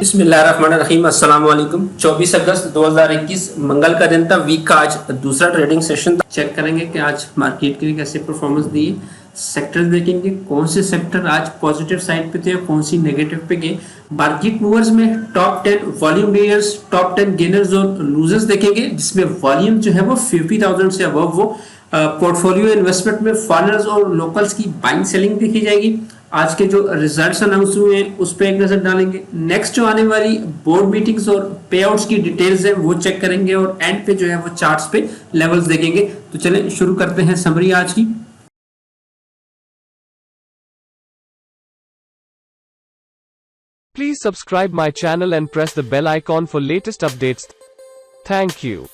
बिस्मिल्लाहिर्रहमानिर्रहीम। अस्सलाम वालेकुम। 24 अगस्त 2021 मंगल का दिन था। वीक का आज दूसरा ट्रेडिंग सेशन था। चेक करेंगे कि आज मार्केट के लिए कैसे परफॉर्मेंस दी। सेक्टर्स देखेंगे कौन से सेक्टर आज पॉजिटिव साइड पे थे और कौन सी नेगेटिव पे गए। मार्केट मूवर्स में top 10 volume gainers, top 10 gainers और लूजर्स देखेंगे, जिसमें वॉल्यूम जो है वो 50,000 से अबव वो पोर्टफोलियो इन्वेस्टमेंट में फॉरेनर्स और लोकल्स की बाइंग सेलिंग देखी जाएगी। आज के जो रिजल्ट्स अनाउंस हुए हैं उस पर एक नजर डालेंगे। नेक्स्ट जो आने वाली बोर्ड मीटिंग्स और पे आउट्स की डिटेल्स है वो चेक करेंगे और एंड पे जो है वो चार्ट्स पे लेवल्स देखेंगे। तो चलें शुरू करते हैं समरी आज की। Please subscribe my channel and press the bell icon for latest updates. Thank you.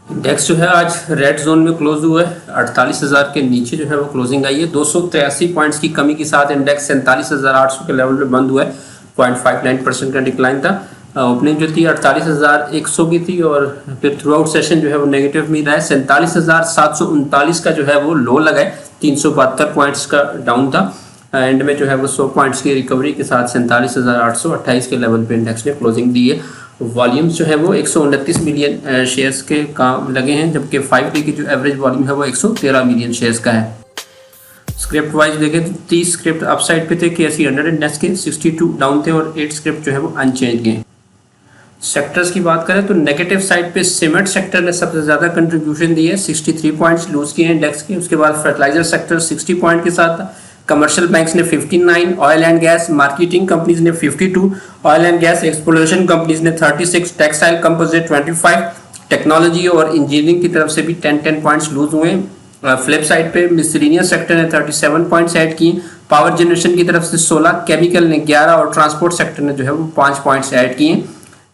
Index जो है आज रेड जोन में क्लोज हुआ है। 48,000 के नीचे जो है वो क्लोजिंग आई है। 283 पॉइंट्स की कमी के साथ इंडेक्स 47,800 के लेवल पे बंद हुआ है। 0.59% का डिक्लाइन था। ओपनिंग जो थी 48,100 की थी और फिर थ्रू आउट सेशन जो है वो नेगेटिव में रहा है। 47,739 का जो है वो लो लगा है। 372 पॉइंट्स का डाउन था। एंड में जो है वो 100 पॉइंट्स की रिकवरी के साथ 47,828 के लेवल पे इंडेक्स ने क्लोजिंग दी है। वॉल्यूम्स जो है वो 129 मिलियन शेयर्स के काम लगे हैं, जबकि 5 डे की जो एवरेज वॉल्यूम है वो 113 मिलियन शेयर्स का है। स्क्रिप्ट वाइज देखें तो 30 स्क्रिप्ट अपसाइड पे थे, KSE 100 इंडेक्स के 62 डाउन थे और 8 स्क्रिप्ट जो है वो अनचेंज गए। सेक्टर्स की बात करें तो नेगेटिव साइड पे सीमेंट सेक्टर ने सबसे ज़्यादा कंट्रीब्यूशन दी है, 63 पॉइंट्स लूज किए हैं इंडेक्स के। उसके बाद फर्टिलाइजर सेक्टर 60 पॉइंट के साथ था। कमर्शियल बैंक्स ने 59, oil and gas marketing companies ने 52, oil and gas exploration companies ने 36, टेक्सटाइल कंपोजिट 25, टेक्नोलॉजी और इंजीनियरिंग की तरफ से भी 10 पॉइंट्स लूज हुए। फ्लिप साइड पे मिसलेनियस सेक्टर ने 37 पॉइंट्स ऐड किए, पावर जनरेशन की तरफ से 16, केमिकल ने 11 और ट्रांसपोर्ट सेक्टर ने जो है वो 5 पॉइंट्स ऐड किए।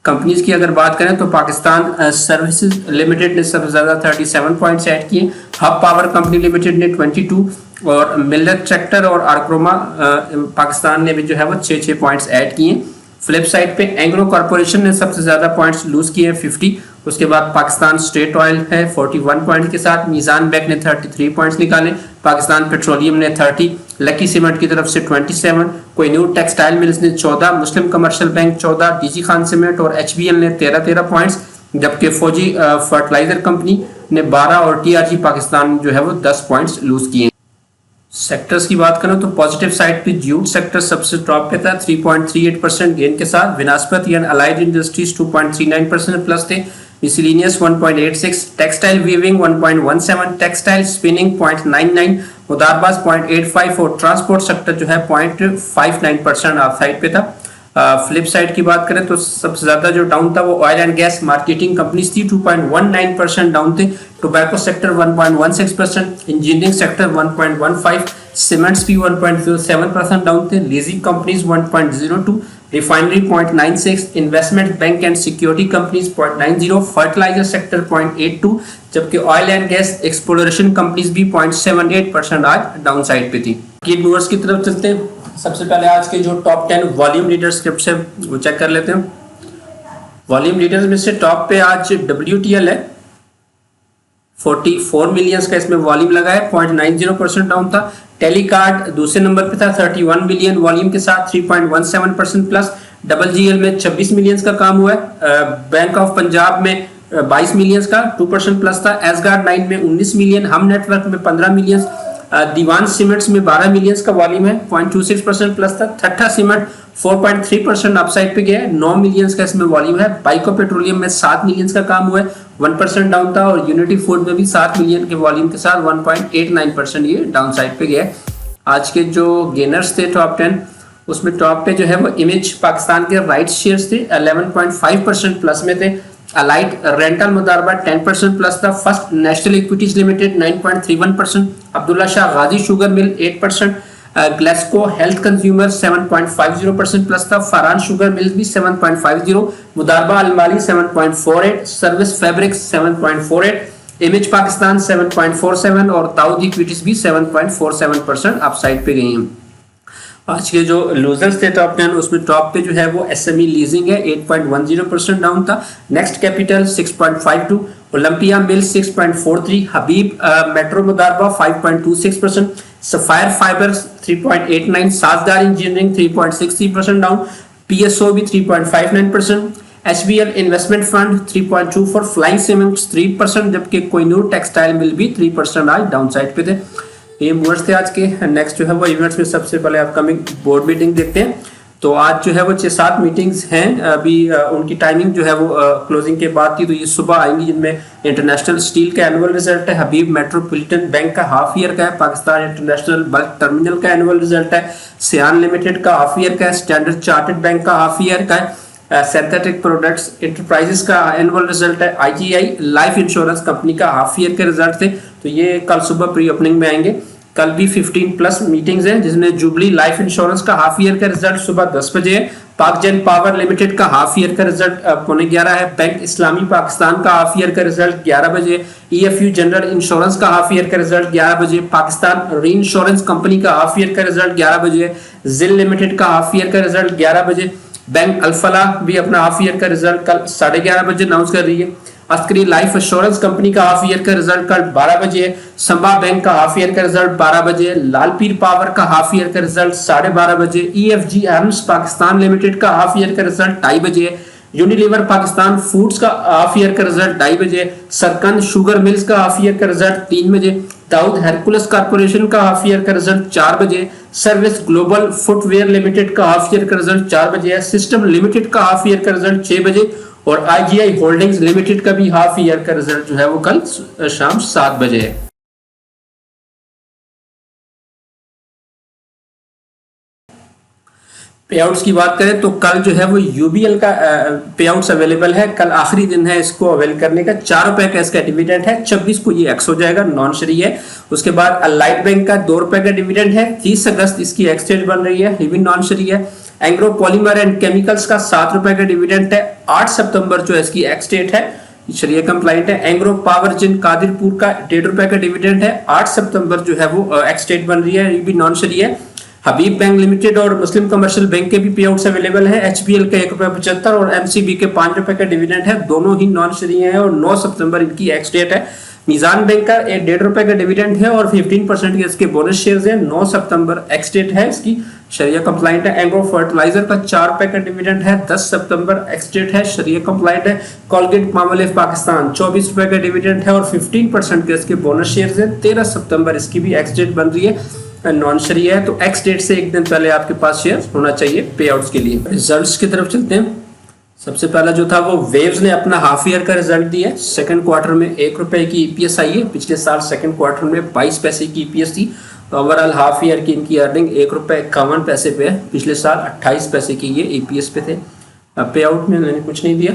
कंपनीज की अगर बात करें तो पाकिस्तान सर्विसेज लिमिटेड ने सबसे ज़्यादा 37 पॉइंट्स ऐड किए, हब पावर कंपनी लिमिटेड ने 22 और मिल्लेट सेक्टर और आर्क्रोमा पाकिस्तान ने भी जो है वो 6 पॉइंट्स ऐड किए। फ्लिप साइड पे एंग्रो कॉर्पोरेशन ने सबसे ज़्यादा पॉइंट्स लूज किए 50। उसके बाद पाकिस्तान स्टेट ऑयल है 41 पॉइंट के साथ, मीज़ान बैंक ने 33 पॉइंट्स निकाले, पाकिस्तान पेट्रोलियम ने 30, लकी सीमेंट की तरफ से 27, कोहिनूर टेक्सटाइल मिल्स ने 14, Muslim commercial bank 14, D G Khan cement और HBL ने 13 पॉइंट्स, जबकि फौजी फर्टिलाइजर कंपनी ने 12 और TRG पाकिस्तान जो है वो 10 पॉइंट्स लूज किए। सेक्टर्स की बात करें तो पॉजिटिव साइड पे ज्यूट सेक्टर सबसे टॉप पे था 3.38% गेन के साथ। विनास्पति एंड अलाइड इंडस्ट्रीज 2.39% प्लस थे। Miscellaneous 1.86, textile weaving 1.17, textile spinning 0.99, मुदारबाज 0.85 और ट्रांसपोर्ट सेक्टर जो है 0.59% ऑफ साइड पे था। फ्लिप साइड की बात करें तो सबसे ज्यादा जो डाउन था वो oil and gas marketing companies थी, 2.19% डाउन थे। Tobacco sector 1.16%, engineering sector 1.15, cements भी 1.07% डाउन थे। Leasing companies 1.02, refinery 0.96, investment bank and security companies 0.90, fertilizer sector 0.82, जबकि oil and gas exploration companies भी 0.78% आज डाउन साइड पे थी। की मूवर्स की तरफ चलते हैं। सबसे पहले आज के जो टॉप 10 वॉल्यूम लीडर स्क्रिप्ट है वो चेक कर लेते हैं। वॉल्यूम लीडर्स में से टॉप पे आज WTL है, 44 मिलियंस का इसमें वॉल्यूम लगा है, 0.90% डाउन था। टेलीकार्ड दूसरे नंबर पे था 31 मिलियन वॉल्यूम के साथ, 3.17% प्लस। GGL में 26 मिलियंस का काम हुआ है। बैंक ऑफ पंजाब में 22 मिलियंस का 2% प्लस था। एसगार्ड 9 में 19 मिलियन, हम नेटवर्क में 15 मिलियंस, दीवान सीमेंट्स में 12 मिलियंस का वॉल्यूम है, 0.26% प्लस था। ठट्ठा सीमेंट 4.3% अपसाइड पे गया है, 9 मिलियंस का इसमें वॉल्यूम है। बाइको पेट्रोलियम में 7 मिलियंस का काम हुआ है, 1% डाउन था। और यूनिटी फूड में भी 7 मिलियन के वॉल्यूम के साथ 1.89% ये डाउन साइड पे गया है। आज के जो गेनर्स थे टॉप 10, उसमें टॉप पे जो है वो इमेज पाकिस्तान के राइट शेयर्स थे, 11.5% प्लस में थे। अलाइट रेंटल मुदारबा 10% प्लस था। First national equities limited 9.31%, Abdullah Shah Ghazi sugar mill 8%, Glaxo health consumer 7.50% प्लस था। फरहान शुगर मिल्स भी 7.50, मुदारबा अलमाली 7.48, सर्विस फैब्रिक 7.48, इमेज पाकिस्तान 7.47 और दाऊद इक्विटीज भी 7.47% अपसाइड पे गई हैं। आज के जो लूजर्स थे टॉप 10, उसमें टॉप पे जो है वो SME लीजिंग है, 8.10% डाउन था। Next capital 6.52, Olympia mill 6.43, Habib metro मुदारबा 5.26%, सफायर फाइबर्स 3.89, साजदार इंजीनियरिंग 3.63% डाउन, PSO भी 3.59%, HBL investment fund 3.24, flying cements 3%, जबकि कोहिनूर टेक्सटाइल मिल भी 3% आज डाउन साइड पे थे। ये मूवर्स थे आज के। नेक्स्ट जो है वो इवेंट्स में सबसे पहले अपकमिंग बोर्ड मीटिंग देखते हैं। तो आज जो है वो 6-7 मीटिंग्स हैं, अभी उनकी टाइमिंग जो है वो क्लोजिंग के बाद थी, तो ये सुबह आएंगी, जिनमें इंटरनेशनल स्टील का एनुअल रिजल्ट है, हबीब मेट्रोपॉलिटन बैंक का हाफ ईयर का है, पाकिस्तान इंटरनेशनल बल्क टर्मिनल का एनुअल रिजल्ट है, सियान लिमिटेड का हाफ ईयर का है, स्टैंडर्ड चार्टर्ड बैंक का हाफ ईयर का है, सिंथेटिक प्रोडक्ट्स इंटरप्राइजेस का एनुअल रिजल्ट है, IGI लाइफ इंश्योरेंस कंपनी का हाफ ईयर के रिजल्ट थे। तो ये कल सुबह प्री ओपनिंग में आएंगे। कल भी 15+ मीटिंग्स हैं, जिसमें जुबली लाइफ इंश्योरेंस का हाफ ईयर का रिजल्ट सुबह 10 बजे है, पाकजन पावर लिमिटेड का हाफ ईयर का रिजल्ट 11:15 है, बैंक इस्लामी पाकिस्तान का हाफ ईयर का रिजल्ट 11 बजे, EFU जनरल इंश्योरेंस का हाफ ईयर का रिजल्ट 11 बजे, पाकिस्तान री इंश्योरेंस कंपनी का हाफ ईयर का रिजल्ट 11 बजे, जिल लिमिटेड का हाफ ईयर का रिजल्ट 11 बजे, बैंक अल्फला भी अपना हाफ ईयर का रिजल्ट कल 11:30 बजे अनाउंस कर रही है, अस्करी लाइफ इंश्योरेंस कंपनी का हाफ ईयर का रिजल्ट कल 12 बजे है, संबा बैंक का हाफ ईयर का रिजल्ट 12 बजे, लालपीर पावर का हाफ ईयर का रिजल्ट 12:30 बजे, EFG आर्म्स पाकिस्तान लिमिटेड का हाफ ईयर का रिजल्ट 2:30 बजे, यूनिलीवर पाकिस्तान फूड्स का हाफ ईयर का रिजल्ट 2:30 बजे, सरकंद शुगर मिल्स का हाफ ईयर का रिजल्ट 3 बजे, दाऊद हेरकुलस कारपोरेशन का हाफ ईयर का रिजल्ट 4 बजे, सर्विस ग्लोबल फुटवेयर लिमिटेड का हाफ ईयर का रिजल्ट 4 बजे है, सिस्टम लिमिटेड का हाफ ईयर का रिजल्ट 6 बजे, और IGI होल्डिंग्स लिमिटेड का भी हाफ ईयर का रिजल्ट जो है वो कल शाम 7 बजे है। पेआउट्स की बात करें तो कल जो है वो UBL का पेआउट्स अवेलेबल है, कल आखिरी दिन है इसको अवेल करने का। 4 रुपए का इसका डिविडेंड है, 26 को ये एक्स हो जाएगा, नॉन शरी है। उसके बाद अलाइट बैंक का 2 रुपए का डिविडेंड है, 30 अगस्त इसकी एक्सचेंज बन रही है, ये भी नॉन शरी है। एंग्रो पॉलीमर एंड केमिकल्स का 7 रुपए का डिविडेंड है, 8 सितंबर जो है इसकी एक्स डेट है, शरिया कंप्लाइंट है। एंग्रो पावर जिन कादिरपुर का 1.5 रुपए का डिविडेंड है, 8 सितंबर जो है वो एक्स डेट बन रही है, ये भी नॉन शरी है। हबीब बैंक लिमिटेड और मुस्लिम कमर्शियल बैंक के भी पे आउट्स अवेलेबल है, HBL का 1.75 और MCB के 5 रुपए का डिविडेंड है, दोनों ही नॉन शरी है और 9 सितंबर इनकी एक्स डेट है। मीजान बैंक का 1.5 रुपए का डिविडेंड है और 15% के इसके बोनस शेयर्स हैं, 9 सितंबर एक्स डेट है इसकी, शरिया कंप्लाइंट है। एंग्रो फर्टिलाइजर का 4 रुपए का डिविडेंड है, 10 सितंबर एक्स डेट है, शरिया कंप्लाइंट है। कोलगेट पामोलिव पाकिस्तान 24 रुपए का डिविडेंड है और 15% के इसके बोनस शेयर्स हैं, 13 सितंबर इसकी भी एक्स डेट बन रही है, नॉन शरी है। तो एक्स डेट से एक दिन पहले आपके पास शेयर होना चाहिए पे आउट्स के लिए। रिजल्ट्स की तरफ चलते हैं। सबसे पहला जो था वो वेव्स ने अपना हाफ ईयर का रिजल्ट दिया है। सेकंड क्वार्टर में 1 रुपए की EPS आई है, पिछले साल सेकंड क्वार्टर में 22 पैसे की EPS थी। तो ओवरऑल हाफ ईयर की इनकी अर्निंग 1 रुपए 51 पैसे पे है, पिछले साल 28 पैसे की ये EPS पे थे। पे आउट में मैंने कुछ नहीं दिया।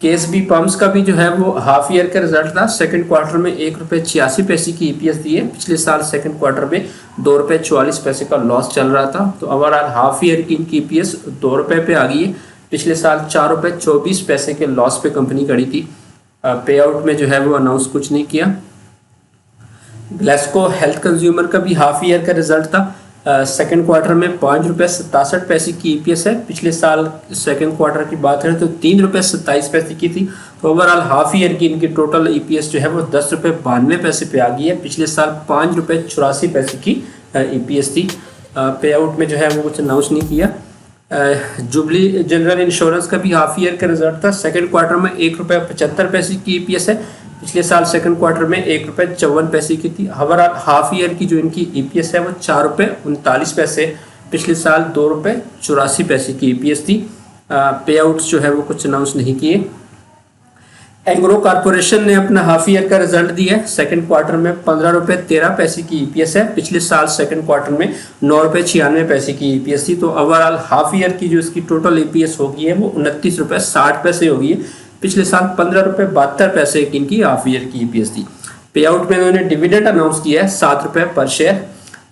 KSB पंप्स का भी जो है वो हाफ ईयर का रिजल्ट था, सेकंड क्वार्टर में 1 रुपए 86 पैसे की EPS दी है, पिछले साल सेकंड क्वार्टर में 2 रुपए 44 पैसे का लॉस चल रहा था। तो ओवरऑल हाफ ईयर की इनकी EPS 2 रुपए पे आ गई है, पिछले साल 4 रुपए 24 पैसे के लॉस पे कंपनी खड़ी थी। पे आउट में जो है वो अनाउंस कुछ नहीं किया। ग्लेस्को हेल्थ कंज्यूमर का भी हाफ ईयर का रिजल्ट था, सेकंड क्वार्टर में 5 रुपए 67 पैसे की EPS है, पिछले साल सेकंड क्वार्टर की बात करें तो 3 रुपए 27 पैसे की थी। तो ओवरऑल हाफ ईयर की इनकी टोटल EPS जो है वो 10 रुपए 92 पैसे पे आ गई है, पिछले साल 5 रुपए 84 पैसे की EPS थी। पे आउट में जो है वो कुछ अनाउंस नहीं किया। जुबली जनरल इंश्योरेंस का भी हाफ ईयर का रिजल्ट था, सेकंड क्वार्टर में 1 रुपए 75 पैसे की EPS है, पिछले साल सेकंड क्वार्टर में 1 रुपए 54 पैसे की थी। ओवरऑल हाफ ईयर की जो इनकी EPS है वो 4 रुपए 39 पैसे, पिछले साल 2 रुपए 84 पैसे की EPS थी। पे आउट्स जो है वो कुछ अनाउंस नहीं किए। एंग्रो कारपोरेशन ने अपना हाफ ईयर का रिजल्ट दिया है, सेकंड क्वार्टर में 15 रुपए 13 पैसे की EPS है, पिछले साल सेकंड क्वार्टर में 9 रुपए 96 पैसे की EPS थी। तो ओवरऑल हाफ ईयर की जो इसकी टोटल EPS होगी है वो 29 रुपए 60 पैसे होगी है, पिछले साल 15 रुपए 72 पैसे की इनकी हाफ ईयर की EPS थी। पे आउट में उन्होंने डिविडेंड अनाउंस किया है 7 रुपए पर शेयर।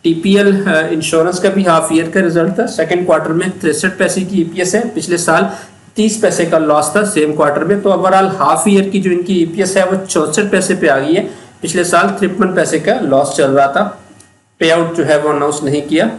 TPL इंश्योरेंस का भी हाफ ईयर का रिजल्ट था, सेकंड क्वार्टर में 63 पैसे की EPS है, पिछले साल 30 पैसे का लॉस था सेम क्वार्टर में। तो ओवरऑल हाफ ईयर की जो इनकी EPS है वो 64 पैसे पे आ गई है, पिछले साल 53 पैसे का लॉस चल रहा था। पे आउट जो है वो अनाउंस नहीं किया।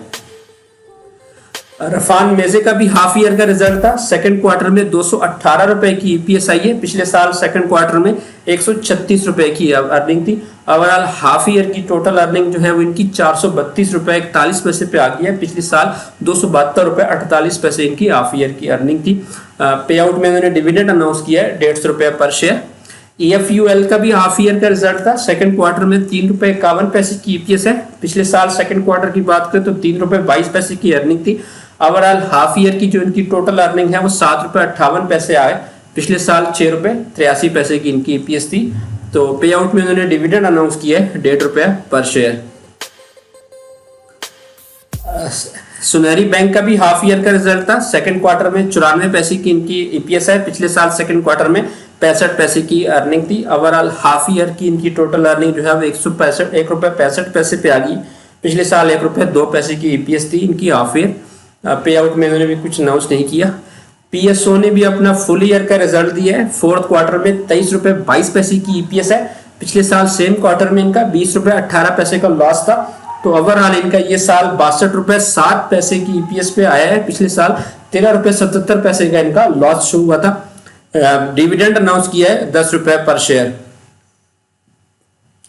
रफान मेजे का भी हाफ ईयर का रिजल्ट था। सेकंड क्वार्टर में 218 रुपए की ईपीएस आई है। पिछले साल सेकंड क्वार्टर में 136 रुपए की अर्निंग थी। ओवरऑल हाफ ईयर की टोटल अर्निंग जो है वो इनकी 432 रुपए 41 पैसे पे आ गई है। पिछले साल 272 रुपए 48 पैसे इनकी हाफ ईयर की अर्निंग थी। पे आउट में इन्होंने डिविडेंड अनाउंस किया है 150 रुपए पर शेयर। EFUL का भी हाफ ईयर का रिजल्ट था। सेकंड क्वार्टर में 3 रुपए 51 पैसे की ईपीएस है। पिछले साल सेकंड क्वार्टर की बात करें तो 3 रुपए 22 पैसे की अर्निंग थी। ओवरऑल हाफ ईयर की जो इनकी टोटल अर्निंग है वो 7 रुपए 58 पैसे आए। पिछले साल 6 रुपए 83 पैसे की इनकी ईपीएस थी। तो पे आउट में उन्होंने डिविडेंड अनाउंस किया है 1.5 रुपए पर शेयर। सुनहरी बैंक का भी हाफ ईयर का रिजल्ट था। सेकंड क्वार्टर में 94 पैसे की इनकी ईपीएस है। पिछले साल सेकंड क्वार्टर में 65 पैसे की अर्निंग थी। ओवरऑल हाफ ईयर की इनकी टोटल अर्निंग जो है वो 1 रुपए 65 पैसे पे आ गई। पिछले साल 1 रुपए 2 पैसे की ईपीएस थी इनकी हाफ ईयर। पे आउट में इन्होंने भी कुछ अनाउंस नहीं किया। पीएसओ ने भी अपना फुल ईयर का रिजल्ट दिया है। फोर्थ क्वार्टर में 23 रुपए 22 पैसे की ईपीएस है। पिछले साल सेम क्वार्टर में इनका 20 रुपए 18 पैसे का लॉस था। तो ओवरऑल इनका ये साल 62 रुपए 7 पैसे की ईपीएस पे आया है। पिछले साल 13 रुपए 77 पैसे का इनका लॉस शो हुआ था। डिविडेंड अनाउंस किया है 10 रुपए पर शेयर।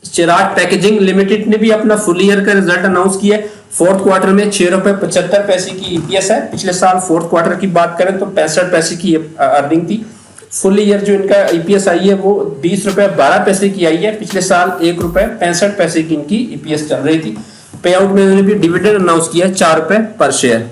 चिराग पैकेजिंग लिमिटेड ने भी अपना फुल ईयर का रिजल्ट अनाउंस किया है। फोर्थ क्वार्टर में 6 रुपए 75 पैसे की ईपीएस है। पिछले साल फोर्थ क्वार्टर की बात करें तो 65 पैसे की अर्निंग थी। फुल ईयर जो इनका ईपीएस आई है वो 20 रुपए 12 पैसे की आई है। पिछले साल 1 रुपए 65 पैसे की इनकी ईपीएस चल रही थी। पे आउट में उन्होंने भी डिविडेंड अनाउंस किया 4 रुपए पर शेयर।